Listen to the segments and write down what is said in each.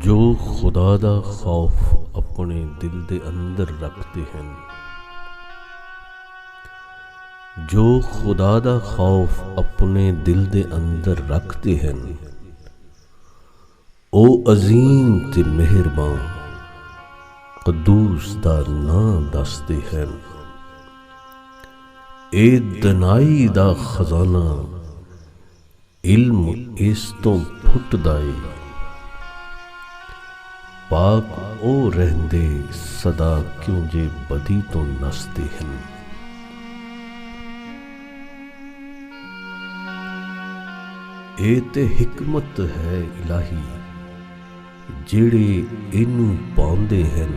जो खुदा दा खौफ अपने दिल दे अंदर रखते हैं, जो खुदा दा खौफ अपने दिल दे अंदर रखते हैं, ओ अजीम ते मेहरबान कदूस दा नां दसदे हैं। ए दनाई दा खजाना इल्म इस तो फुटदा ए, पाक ओ रहंदे सदा क्यों जे बदी तो नसदे हैं। ए ते हिकमत है इलाही जेड़े इनू पाउंदे हैं,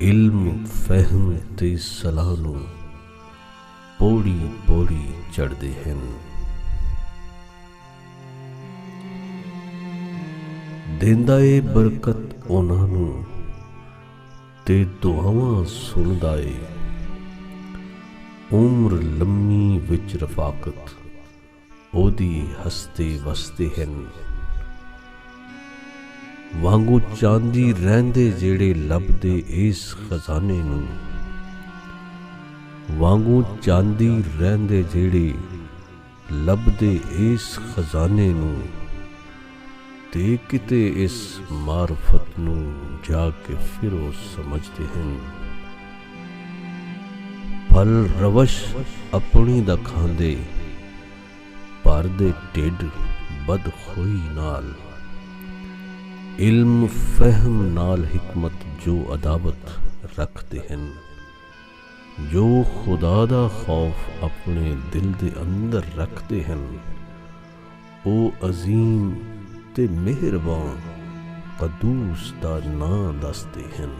इल्म फहम ते सलाह नू पौड़ी पौड़ी चढ़दे हैं। देंदा ए बरकत उन्हां नू ते दुआवां सुनदा ए, उम्र लम्मी विच रफाकत ओदी हसते वसते हैं। वांगू चांदी रहंदे जेड़े लभदे इस खजाने नू, वांगू चांदी रहंदे जेड़े लभदे इस खजाने नू, ते किते इस मारफत नू जाके फिर वो समझते हैं। फल रवश अपनी दा खांदे पर दे टिड बदखोई नाल, इल्म फहम नाल हिकमत जो अदावत रखते हैं। जो खुदा दा खौफ अपने दिल दे अंदर रखते हैं, ओ अजीम ते मेहरबान कदूस दा नां दसदे हैं।